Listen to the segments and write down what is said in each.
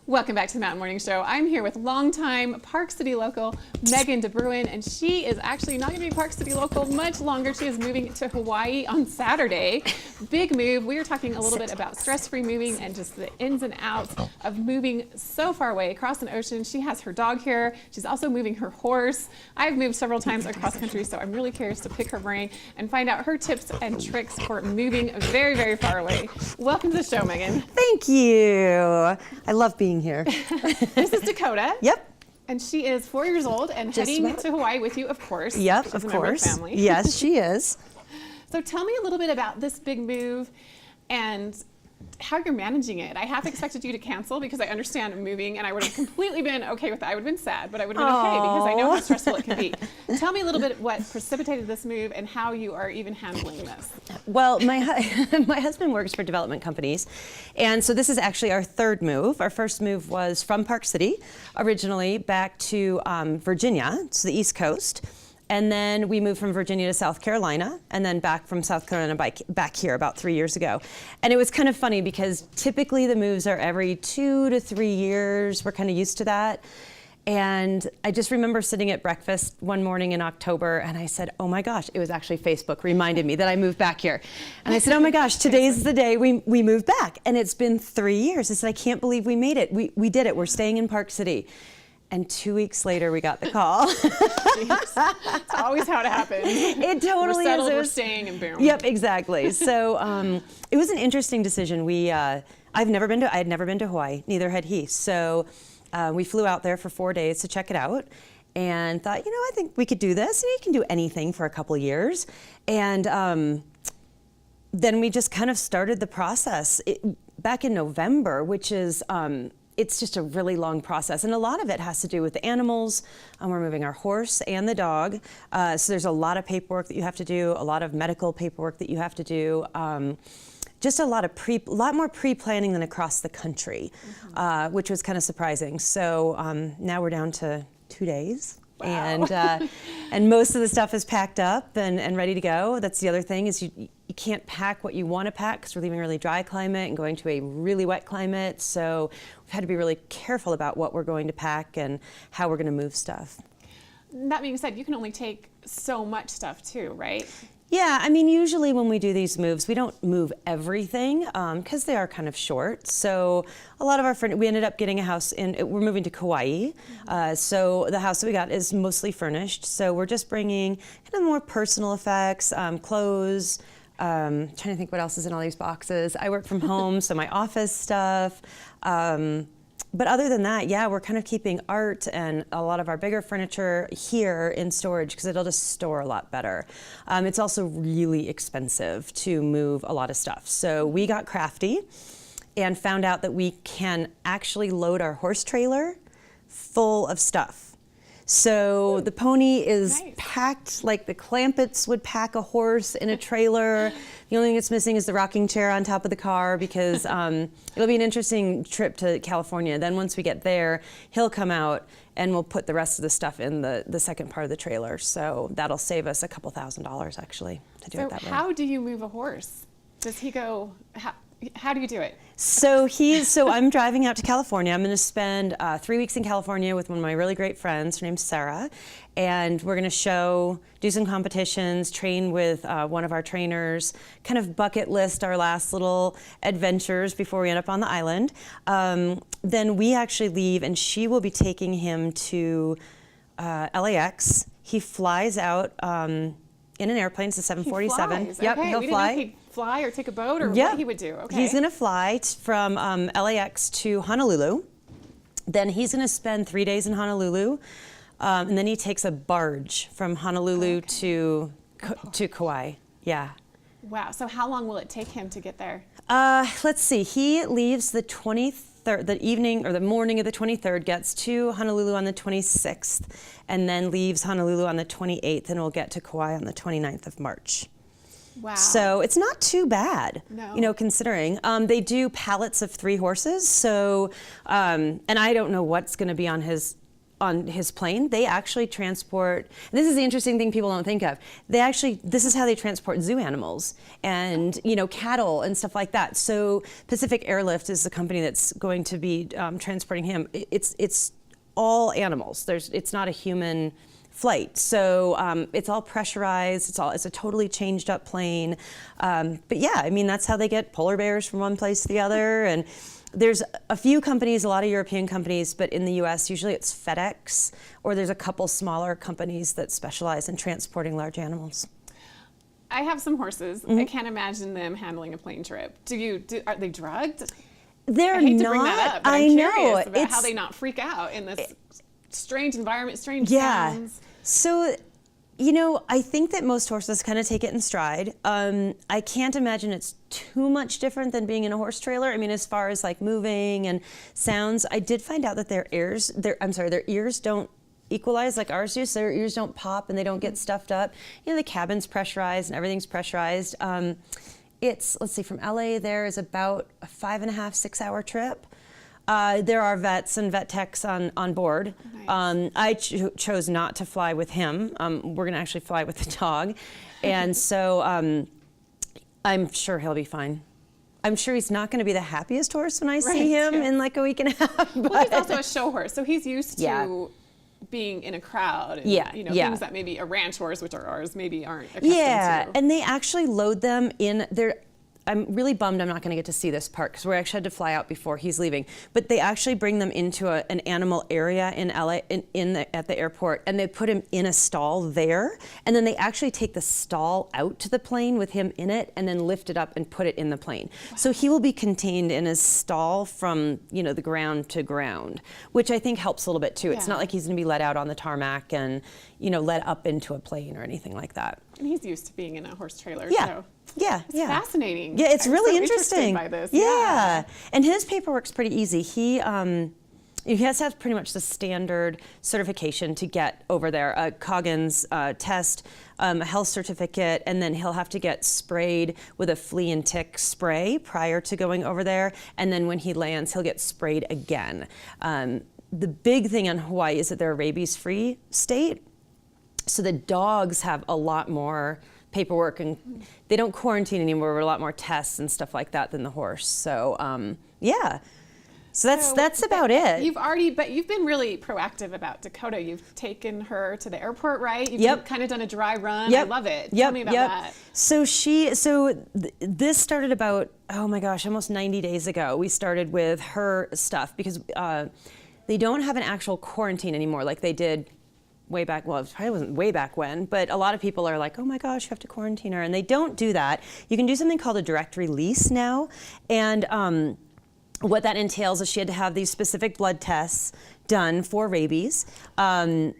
Welcome back to the Mountain Morning Show. I'm here with longtime Park City local Meghan de Bruijn, and she is actually not going to be Park City local much longer. She is moving to Hawaii on Saturday. Big move. We are talking a little bit about stress-free moving and just the ins and outs of moving so far away across an ocean. She has her dog here. She's also moving her horse. I've moved several times across country, so I'm really curious to pick her brain and find out her tips and tricks for moving very, very far away. Welcome to the show, Meghan. Thank you. I love being here. This is Dakota. Yep. And she is 4 years old and heading to Hawaii with you, of course. Yep, She's of a member course. the family. Yes, she is. So tell me a little bit about this big move and how you're managing it. I half expected you to cancel because I understand moving, and I would have completely been okay with that. I would have been sad, but I would have been okay because I know how stressful it can be. Tell me a little bit what precipitated this move and how you are even handling this. Well, my husband works for development companies, and so this is actually our third move. Our first move was from Park City, originally back to Virginia, to the East Coast. And then we moved from Virginia to South Carolina, and then back from South Carolina back here about 3 years ago. And it was kind of funny because typically the moves are every 2 to 3 years. We're kind of used to that. And I just remember sitting at breakfast one morning in October, and I said, oh my gosh, it was actually Facebook reminded me that I moved back here. And I said, oh my gosh, today's the day we moved back. And it's been 3 years. I said, I can't believe we made it. We did it. We're staying in Park City. And 2 weeks later, we got the call. It's always how it happens. It totally we're settled, is. We're staying, and boom. Yep, exactly. So it was an interesting decision. I had never been to Hawaii. Neither had he. So we flew out there for 4 days to check it out, and thought, I think we could do this. And you can do anything for a couple of years. And then we just kind of started the process back in November, which is. It's just a really long process, and a lot of it has to do with the animals. We're moving our horse and the dog, so there's a lot of paperwork that you have to do, a lot of medical paperwork that you have to do, just a lot more pre-planning than across the country, which was kind of surprising. So now we're down to 2 days. Wow. And most of the stuff is packed up and ready to go. That's the other thing is you can't pack what you want to pack because we're leaving a really dry climate and going to a really wet climate. So we've had to be really careful about what we're going to pack and how we're going to move stuff. That being said, you can only take so much stuff too, right? Yeah, I mean, usually when we do these moves, we don't move everything because they are kind of short. So a lot of our friends, we ended up getting a house we're moving to Kauai. So the house that we got is mostly furnished. So we're just bringing kind of more personal effects, clothes, trying to think what else is in all these boxes. I work from home, so my office stuff. But other than that, yeah, we're kind of keeping art and a lot of our bigger furniture here in storage because it'll just store a lot better. It's also really expensive to move a lot of stuff. So we got crafty and found out that we can actually load our horse trailer full of stuff. So the pony is packed like the Clampetts would pack a horse in a trailer. The only thing that's missing is the rocking chair on top of the car because it'll be an interesting trip to California. Then once we get there, he'll come out and we'll put the rest of the stuff in the second part of the trailer. So that'll save us a couple $1,000s actually to do it that way. So how do you move a horse? Does he go, how do you do it? So I'm driving out to California. I'm going to spend 3 weeks in California with one of my really great friends. Her name's Sarah. And we're going to do some competitions, train with one of our trainers, kind of bucket list our last little adventures before we end up on the island. Then we actually leave, and she will be taking him to LAX. He flies out in an airplane. It's a 747. He flies. Yep, okay. he'll we fly. Didn't know he'd fly or take a boat or what he would do. Okay. He's going to fly from LAX to Honolulu. Then he's going to spend 3 days in Honolulu. And then he takes a barge from Honolulu to Kauai. Yeah. Wow. So how long will it take him to get there? Let's see. He leaves the 23rd, the evening or the morning of the 23rd, gets to Honolulu on the 26th, and then leaves Honolulu on the 28th, and will get to Kauai on the 29th of March. Wow. So it's not too bad, no. Considering. They do pallets of 3 horses. So, and I don't know what's going to be on his on his plane, they actually transport, and this is the interesting thing people don't think of, this is how they transport zoo animals and, cattle and stuff like that. So Pacific Airlift is the company that's going to be transporting him. It's all animals. It's not a human flight. So it's all pressurized. It's a totally changed up plane. But yeah, I mean, that's how they get polar bears from one place to the other. And there's a few companies, a lot of European companies, but in the US, usually it's FedEx, or there's a couple smaller companies that specialize in transporting large animals. I have some horses. I can't imagine them handling a plane trip. Are they drugged? They're I hate not. to bring that up, but I I'm know. curious about how they not freak out in this strange environment, strange sounds. So, I think that most horses kind of take it in stride. I can't imagine it's too much different than being in a horse trailer. I mean, as far as like moving and sounds, I did find out that their ears don't equalize like ours do, so their ears don't pop and they don't get stuffed up. The cabin's pressurized and everything's pressurized. Let's see, from LA there is about a 5.5, 6 hour trip. There are vets and vet techs on board. Nice. I chose not to fly with him. We're going to actually fly with the dog. And so I'm sure he'll be fine. I'm sure he's not going to be the happiest horse when I see him in like a week and a half. Well, he's also a show horse, so he's used to being in a crowd and things that maybe a ranch horse, which are ours, maybe aren't accustomed to. And they actually load them in their. I'm really bummed I'm not going to get to see this part because we actually had to fly out before he's leaving. But they actually bring them into an animal area in LA at the airport, and they put him in a stall there. And then they actually take the stall out to the plane with him in it, and then lift it up and put it in the plane. Wow. So he will be contained in his stall from the ground to ground, which I think helps a little bit too. Yeah. It's not like he's going to be let out on the tarmac and let up into a plane or anything like that. And he's used to being in a horse trailer. Yeah. So. It's fascinating. Yeah, it's really so interesting. By this. Yeah. And his paperwork's pretty easy. He has to have pretty much the standard certification to get over there, a Coggins test, a health certificate, and then he'll have to get sprayed with a flea and tick spray prior to going over there. And then when he lands, he'll get sprayed again. The big thing on Hawaii is that they're a rabies-free state. So the dogs have a lot more paperwork, and they don't quarantine anymore. A lot more tests and stuff like that than the horse. So so that's about it. You've been really proactive about Dakota. You've taken her to the airport, right? You've kind of done a dry run. Yep. I love it. Tell me about that. So this started about, oh my gosh, almost 90 days ago. We started with her stuff because they don't have an actual quarantine anymore like they did way back, well, it probably wasn't way back when, but a lot of people are like, oh my gosh, you have to quarantine her, and they don't do that. You can do something called a direct release now, and what that entails is she had to have these specific blood tests done for rabies. Oh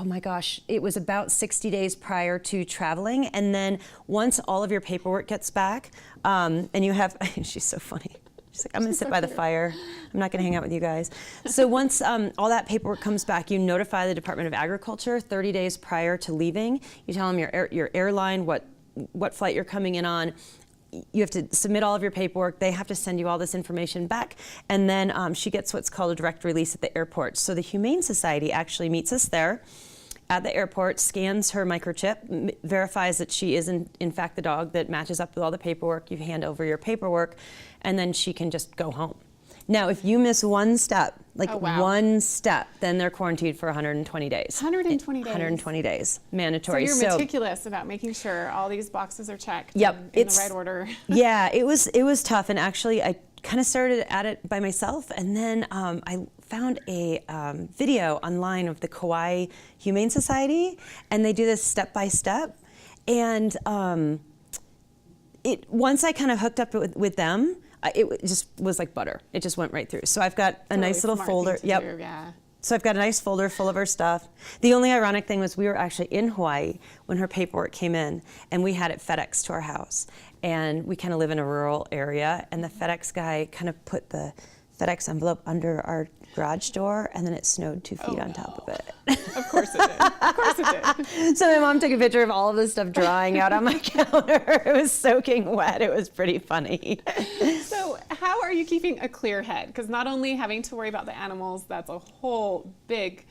my gosh, it was about 60 days prior to traveling, and then once all of your paperwork gets back, and you have, she's so funny. She's like, I'm going to sit by the fire. I'm not going to hang out with you guys. So once all that paperwork comes back, you notify the Department of Agriculture 30 days prior to leaving. You tell them your airline, what flight you're coming in on. You have to submit all of your paperwork. They have to send you all this information back. And then she gets what's called a direct release at the airport. So the Humane Society actually meets us there at the airport, scans her microchip, verifies that she is in fact the dog that matches up with all the paperwork. You hand over your paperwork, and then she can just go home. Now, if you miss one step, one step, then they're quarantined for 120 days. 120 days? 120 days, mandatory. So you're meticulous about making sure all these boxes are checked in the right order. Yeah, it was tough, and actually I kind of started at it by myself, and then I found a video online of the Kauai Humane Society, and they do this step by step. And once I kind of hooked up with them, it just was like butter. It just went right through. So I've got a nice little folder. So I've got a nice folder full of her stuff. The only ironic thing was we were actually in Hawaii when her paperwork came in, and we had it FedEx to our house. And we kind of live in a rural area, and the FedEx guy kind of put the FedEx envelope under our garage door, and then it snowed 2 feet on top of it. Of course it did. Of course it did. So my mom took a picture of all of this stuff drying out on my counter. It was soaking wet. It was pretty funny. So how are you keeping a clear head? Because not only having to worry about the animals, that's a whole big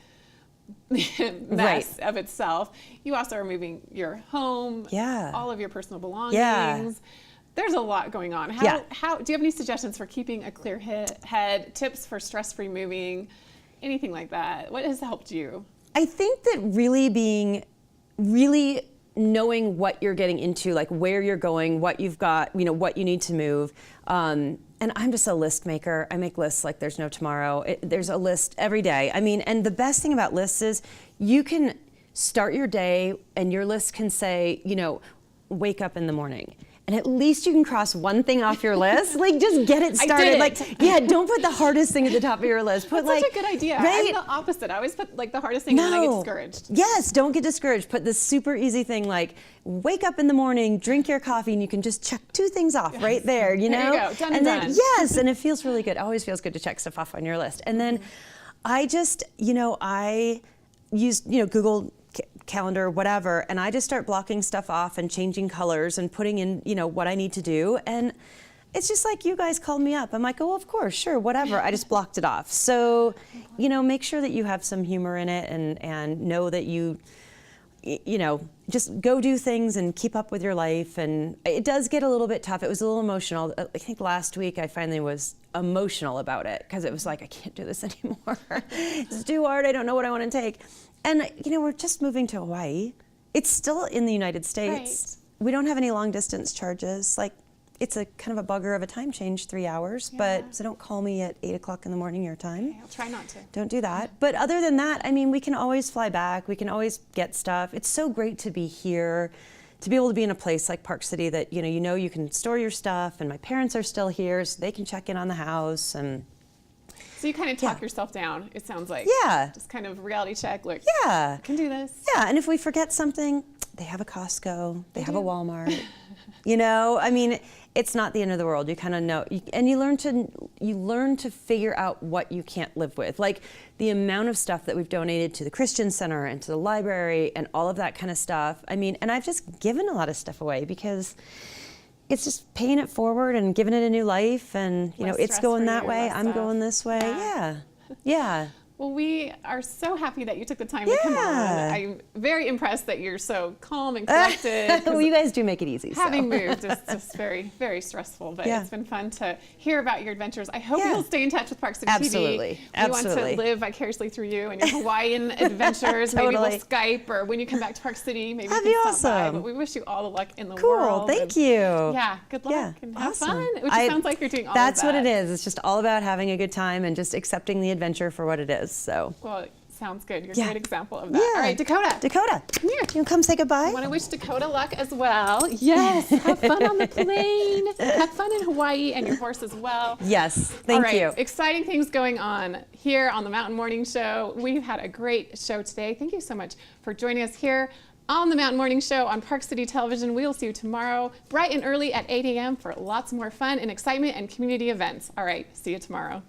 mess of itself. You also are moving your home, Yeah. all of your personal belongings. Yeah. There's a lot going on. How do you have any suggestions for keeping a clear head, tips for stress-free moving, anything like that? What has helped you? I think that really knowing what you're getting into, like where you're going, what you've got, what you need to move. And I'm just a list maker. I make lists like there's no tomorrow. There's a list every day. I mean, and the best thing about lists is you can start your day and your list can say, wake up in the morning. And at least you can cross one thing off your list. Like, just get it started. Don't put the hardest thing at the top of your list. Put That's such a good idea. Right? I'm the opposite. I always put the hardest thing and then I get discouraged. Yes, don't get discouraged. Put this super easy thing like wake up in the morning, drink your coffee, and you can just check 2 things off right there. There you go. Done and then, done. Yes, and it feels really good. It always feels good to check stuff off on your list. And then I just, I use, Google Calendar, whatever, and I just start blocking stuff off and changing colors and putting in, what I need to do. And it's just like you guys called me up. I'm like, oh, of course, sure, whatever. I just blocked it off. So, make sure that you have some humor in it and know that you just go do things and keep up with your life. And it does get a little bit tough. It was a little emotional. I think last week I finally was emotional about it because it was like, I can't do this anymore. It's too hard. I don't know what I want to take. And, we're just moving to Hawaii. It's still in the United States. Right. We don't have any long distance charges. Like, it's a kind of a bugger of a time change, 3 hours. But so don't call me at 8 o'clock in the morning your time. Okay, I'll try not to. Don't do that. But other than that, I mean, we can always fly back. We can always get stuff. It's so great to be here, to be able to be in a place like Park City that, you can store your stuff. And my parents are still here, so they can check in on the house. And so you kind of talk yourself down, it sounds like. Yeah. Just kind of reality check, look, I can do this. Yeah, and if we forget something, they have a Costco, they have a Walmart. I mean, it's not the end of the world. You kind of know, and you learn to figure out what you can't live with. Like the amount of stuff that we've donated to the Christian Center and to the library and all of that kind of stuff. I mean, and I've just given a lot of stuff away because it's just paying it forward and giving it a new life, and it's going that way. I'm going this way. Yeah. Well, we are so happy that you took the time to come on. I'm very impressed that you're so calm and collected. Well, you guys do make it easy. Having moved is just very, very stressful, but it's been fun to hear about your adventures. I hope you'll stay in touch with Park City TV. We want to live vicariously through you and your Hawaiian adventures. Maybe we'll Skype, or when you come back to Park City, maybe that'd we can be stop by. awesome. But we wish you all the luck in the Cool, world. thank you. Yeah, good luck and have fun. Which sounds like you're doing all of that. That's what it is. It's just all about having a good time and just accepting the adventure for what it is. So. Well, sounds good. You're a great example of that. All right, Dakota. Come here. You come say goodbye? I want to wish Dakota luck as well. Yes. Have fun on the plane. Have fun in Hawaii and your horse as well. Yes. Thank you. Exciting things going on here on the Mountain Morning Show. We've had a great show today. Thank you so much for joining us here on the Mountain Morning Show on Park City Television. We will see you tomorrow bright and early at 8 a.m. for lots more fun and excitement and community events. All right. See you tomorrow.